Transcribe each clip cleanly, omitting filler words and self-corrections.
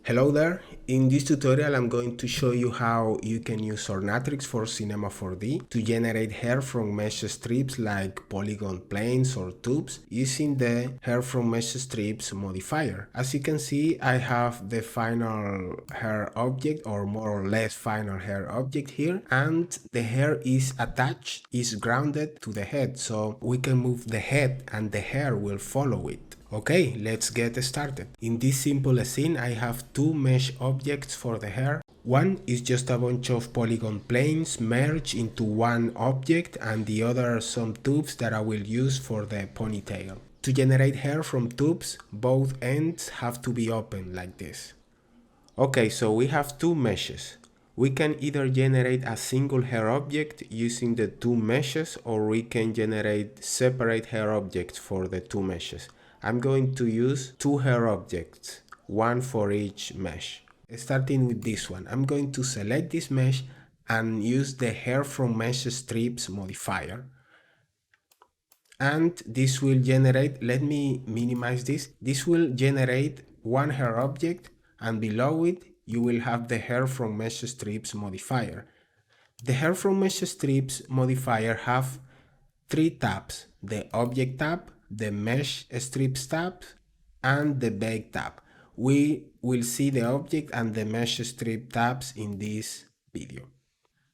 Hello there, in this tutorial I'm going to show you how you can use Ornatrix for Cinema 4D to generate hair from mesh strips like polygon planes or tubes using the hair from mesh strips modifier. As you can see, I have the final hair object, or more or less final hair object here, and the hair is attached, is grounded to the head, so we can move the head and the hair will follow it. Okay, let's get started. In this simple scene, I have two mesh objects for the hair. One is just a bunch of polygon planes merged into one object, and the other are some tubes that I will use for the ponytail. To generate hair from tubes, both ends have to be open like this. Okay, so we have two meshes. We can either generate a single hair object using the two meshes, or we can generate separate hair objects for the two meshes. I'm going to use two hair objects, one for each mesh. Starting with this one, I'm going to select this mesh and use the hair from mesh strips modifier. And this will generate, let me minimize this will generate one hair object, and below it you will have the hair from mesh strips modifier. The hair from mesh strips modifier have three tabs: the object tab, the mesh strips tab, and the bake tab. We will see the object and the mesh strip tabs in this video.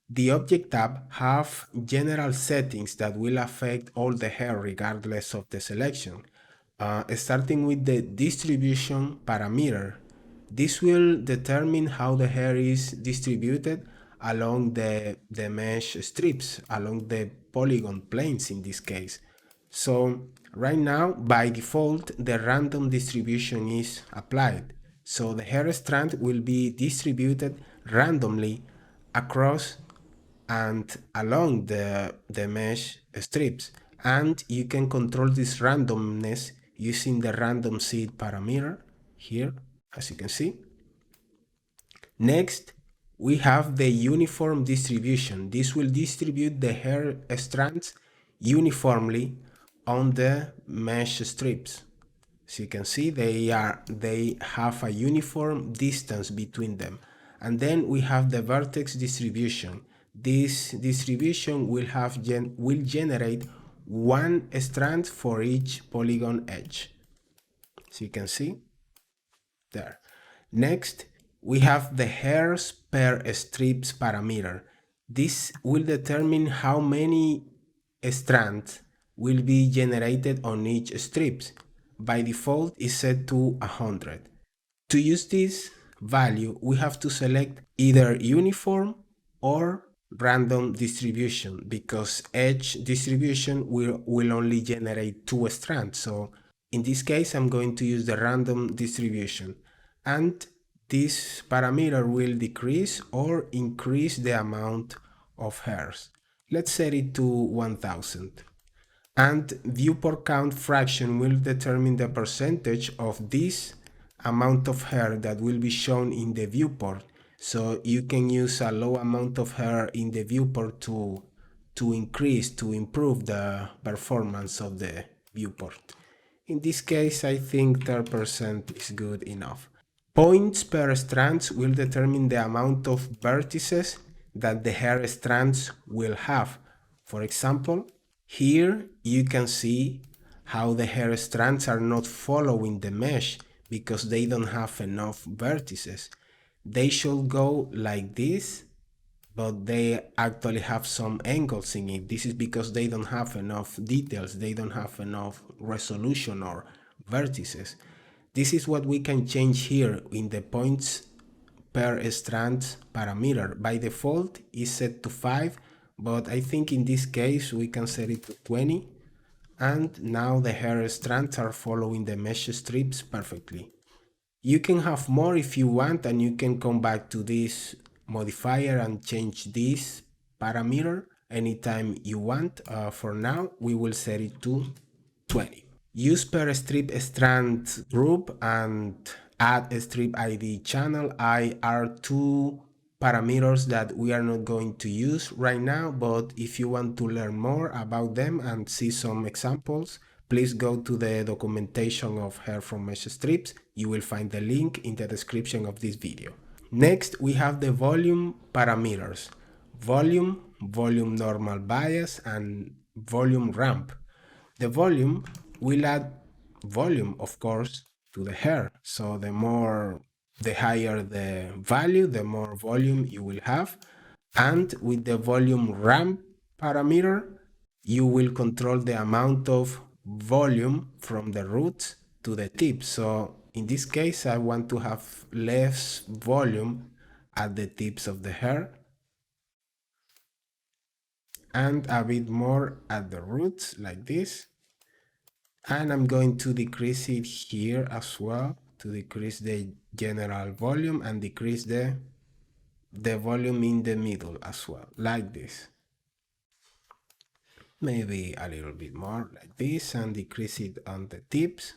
The object tab have general settings that will affect all the hair regardless of the selection. Starting with the distribution parameter. This will determine how the hair is distributed along the mesh strips, along the polygon planes in this case. So right now, by default, the random distribution is applied. So the hair strand will be distributed randomly across and along the mesh strips, and you can control this randomness using the random seed parameter here, as you can see. Next, we have the uniform distribution. This will distribute the hair strands uniformly on the mesh strips. As you can see, they have a uniform distance between them. And then we have the vertex distribution. This distribution will generate one strand for each polygon edge. As you can see there. Next, we have the hairs per strips parameter. This will determine how many strands will be generated on each strips. By default is set to 100. To use this value, we have to select either uniform or random distribution, because edge distribution will only generate two strands. So in this case, I'm going to use the random distribution, and this parameter will decrease or increase the amount of hairs. Let's set it to 1000. And viewport count fraction will determine the percentage of this amount of hair that will be shown in the viewport. So you can use a low amount of hair in the viewport to improve the performance of the viewport. In this case, I think 30% is good enough. Points per strands will determine the amount of vertices that the hair strands will have. For example, here you can see how the hair strands are not following the mesh because they don't have enough vertices. They should go like this, but they actually have some angles in it. This is because they don't have enough details, they don't have enough resolution or vertices. This is what we can change here in the points per strand parameter. By default is set to 5, but I think in this case we can set it to 20, and now the hair strands are following the mesh strips perfectly. You can have more if you want, and you can come back to this modifier and change this parameter anytime you want. For now, we will set it to 20. Use per strip strand group and add a strip ID channel are two parameters that we are not going to use right now, but if you want to learn more about them and see some examples, please go to the documentation of hair from mesh strips. You will find the link in the description of this video. Next, we have the volume parameters. Volume normal bias, and volume ramp. The volume will add volume, of course, to the hair. So the higher the value, the more volume you will have. And with the volume ramp parameter, you will control the amount of volume from the roots to the tip. So in this case, I want to have less volume at the tips of the hair and a bit more at the roots, like this. And I'm going to decrease it here as well, to decrease the general volume and decrease the volume in the middle as well, like this. Maybe a little bit more like this, and decrease it on the tips.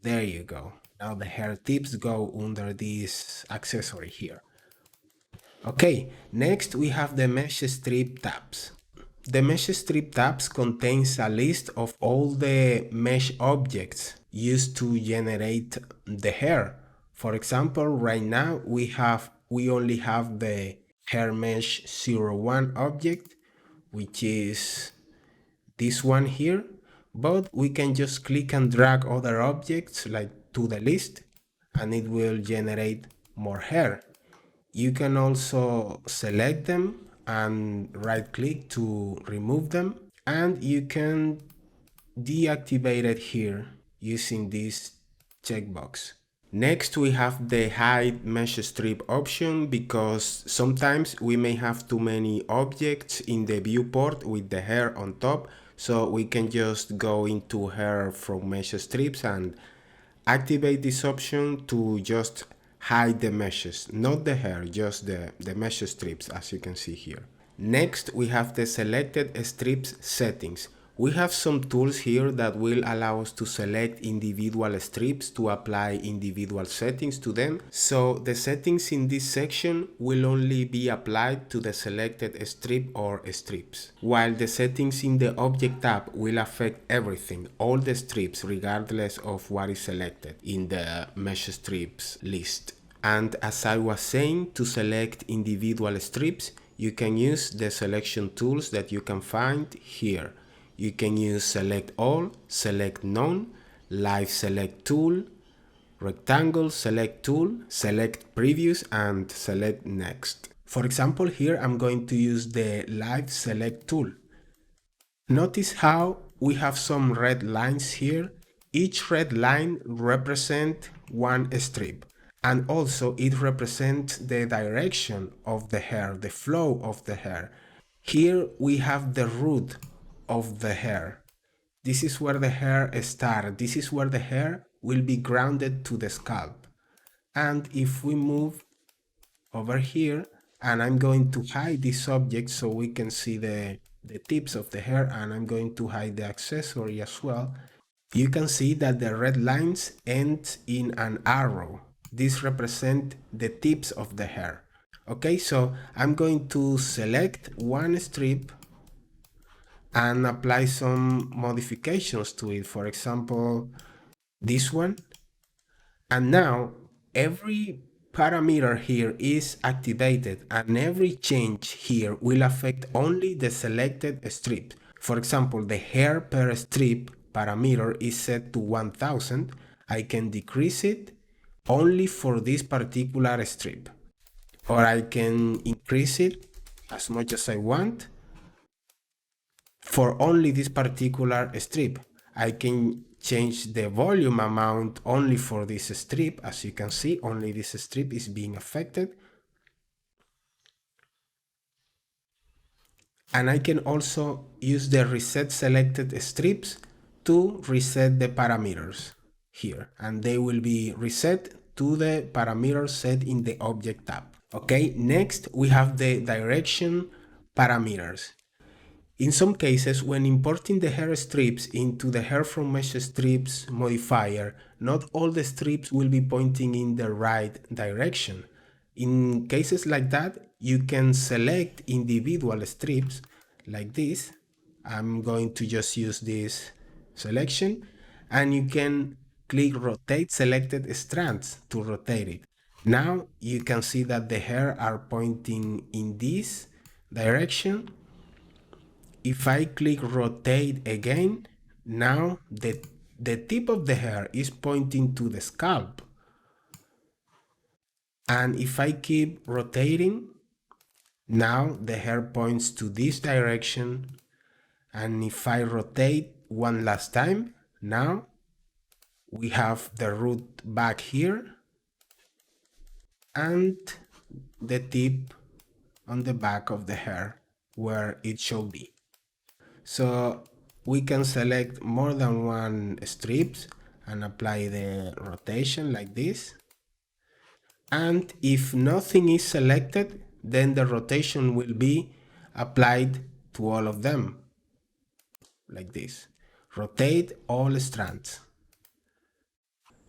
There you go. Now the hair tips go under this accessory here. Okay, next we have the mesh strip tabs. The mesh strip tabs contains a list of all the mesh objects used to generate the hair. For example, right now we only have the hair mesh 01 object, which is this one here, but we can just click and drag other objects like to the list and it will generate more hair. You can also select them and right click to remove them, and you can deactivate it here using this checkbox. Next, we have the hide mesh strip option, because sometimes we may have too many objects in the viewport with the hair on top, so we can just go into hair from mesh strips and activate this option to just hide the meshes, not the hair, just the mesh strips, as you can see here. Next, we have the selected strips settings. We have some tools here that will allow us to select individual strips to apply individual settings to them. So the settings in this section will only be applied to the selected strip or strips, while the settings in the object tab will affect everything, all the strips, regardless of what is selected in the mesh strips list. And as I was saying, to select individual strips, you can use the selection tools that you can find here. You can use select all, select none, live select tool, rectangle select tool, select previous, and select next. For example, here I'm going to use the live select tool. Notice how we have some red lines here. Each red line represents one strip, and also it represents the direction of the hair, the flow of the hair. Here we have the root of the hair. This is where the hair starts. This is where the hair will be grounded to the scalp. And if we move over here, and I'm going to hide this object so we can see the tips of the hair, and I'm going to hide the accessory as well, you can see that the red lines end in an arrow. This represents the tips of the hair. Okay, so I'm going to select one strip and apply some modifications to it. For example, this one. And now every parameter here is activated, and every change here will affect only the selected strip. For example, the hair per strip parameter is set to 1000. I can decrease it only for this particular strip, or I can increase it as much as I want for only this particular strip. I can change the volume amount only for this strip. As you can see, only this strip is being affected. And I can also use the reset selected strips to reset the parameters here, and they will be reset to the parameters set in the object tab. Okay, next we have the direction parameters. In some cases, when importing the hair strips into the hair from mesh strips modifier, not all the strips will be pointing in the right direction. In cases like that, you can select individual strips like this. I'm going to just use this selection, and you can click rotate selected strands to rotate it. Now you can see that the hair are pointing in this direction. If I click rotate again, now the tip of the hair is pointing to the scalp. And if I keep rotating, now the hair points to this direction. And if I rotate one last time, now we have the root back here and the tip on the back of the hair where it should be. So we can select more than one strips and apply the rotation like this. And if nothing is selected, then the rotation will be applied to all of them like this. Rotate all strands.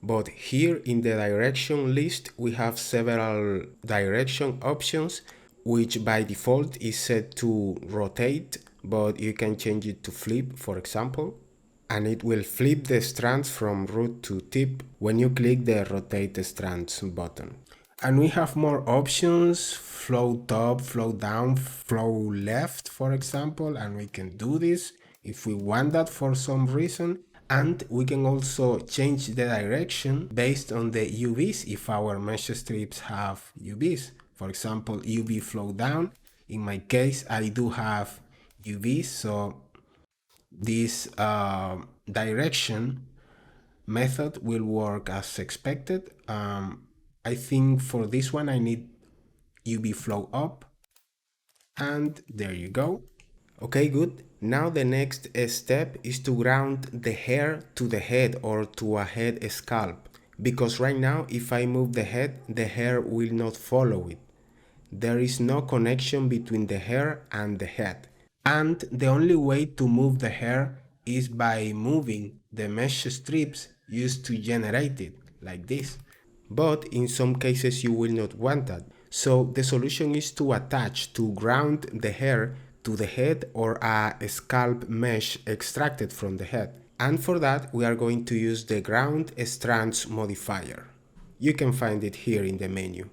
But here in the direction list we have several direction options, which by default is set to rotate, but you can change it to flip, for example, and it will flip the strands from root to tip when you click the rotate strands button. And we have more options: flow top, flow down, flow left, for example, and we can do this if we want that for some reason. And we can also change the direction based on the UVs if our mesh strips have UVs. For example, UV flow down. In my case, I do have UVs, so this direction method will work as expected. I think for this one I need UV flow up, and there you go. Okay, good. Now the next step is to ground the hair to the head or to a head scalp, because right now if I move the head, the hair will not follow it. There is no connection between the hair and the head. And the only way to move the hair is by moving the mesh strips used to generate it, like this. But in some cases you will not want that. So the solution is to ground the hair to the head or a scalp mesh extracted from the head. And for that we are going to use the ground strands modifier. You can find it here in the menu.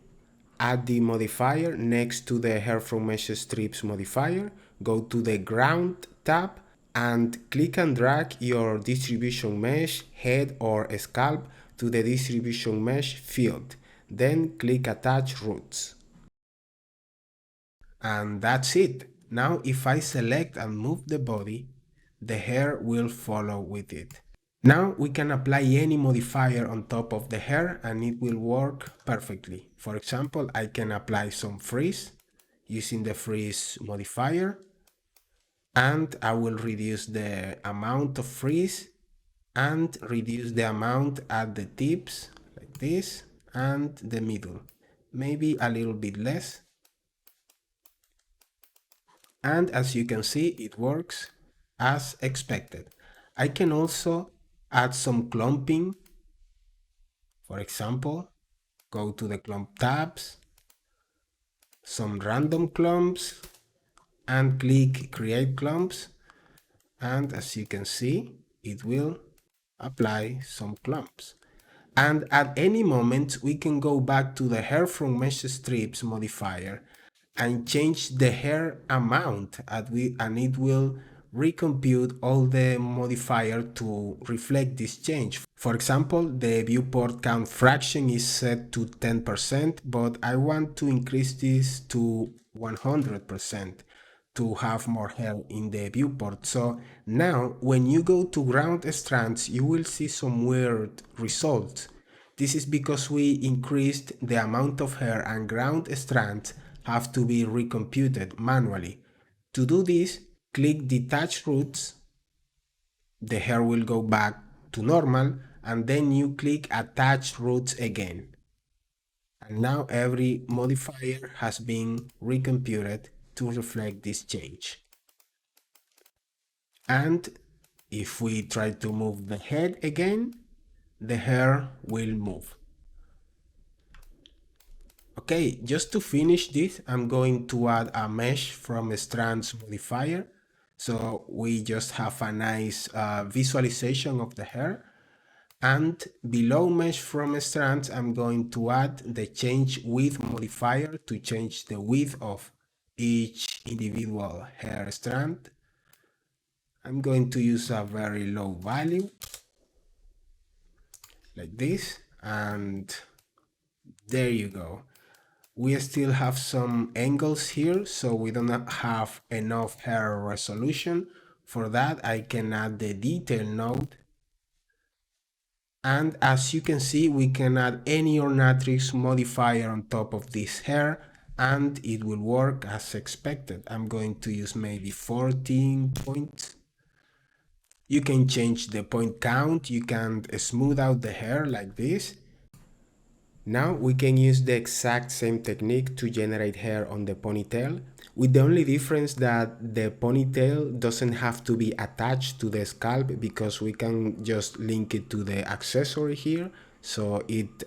Add the modifier next to the hair from mesh strips modifier, go to the ground tab and click and drag your distribution mesh, head or scalp to the distribution mesh field. Then click attach roots. And that's it. Now if I select and move the body, the hair will follow with it. Now we can apply any modifier on top of the hair and it will work perfectly. For example, I can apply some frizz using the frizz modifier, and I will reduce the amount of frizz and reduce the amount at the tips like this and the middle, maybe a little bit less. And as you can see, it works as expected. I can also add some clumping. For example, go to the clump tabs, some random clumps, and click create clumps. And as you can see, it will apply some clumps. And at any moment, we can go back to the hair from mesh strips modifier and change the hair amount, and it will recompute all the modifier to reflect this change. For example, the viewport count fraction is set to 10%, but I want to increase this to 100% to have more hair in the viewport. So now when you go to ground strands, you will see some weird results. This is because we increased the amount of hair, and ground strands have to be recomputed manually. To do this, click detach roots, the hair will go back to normal, and then you click attach roots again. And now every modifier has been recomputed to reflect this change. And if we try to move the head again, the hair will move. Okay, just to finish this, I'm going to add a mesh from a strands modifier. So we just have a nice visualization of the hair. And below mesh from strands, I'm going to add the change width modifier to change the width of each individual hair strand. I'm going to use a very low value like this, and there you go. We still have some angles here, so we don't have enough hair resolution. For that, I can add the detail node. And as you can see, we can add any Ornatrix modifier on top of this hair, and it will work as expected. I'm going to use maybe 14 points. You can change the point count, you can smooth out the hair like this. Now we can use the exact same technique to generate hair on the ponytail, with the only difference that the ponytail doesn't have to be attached to the scalp, because we can just link it to the accessory here, so it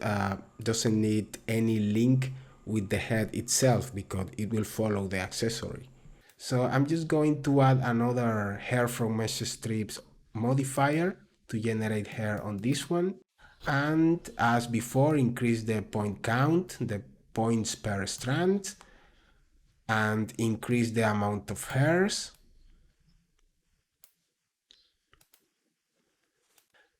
doesn't need any link with the head itself, because it will follow the accessory. So I'm just going to add another hair from mesh strips modifier to generate hair on this one. And as before, increase the point count, the points per strand, and increase the amount of hairs.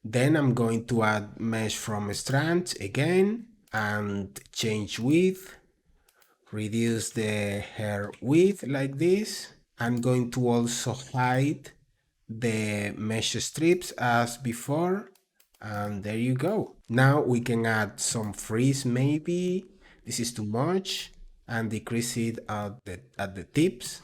Then I'm going to add mesh from strands again and change width, reduce the hair width like this. I'm going to also hide the mesh strips as before, and there you go. Now we can add some frizz maybe. This is too much, and decrease it at the tips.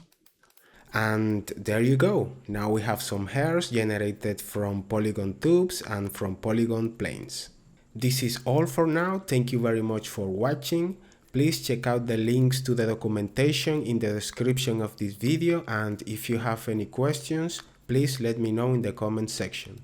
And there you go. Now we have some hairs generated from Polygon tubes and from Polygon planes. This is all for now. Thank you very much for watching. Please check out the links to the documentation in the description of this video, and if you have any questions, please let me know in the comment section.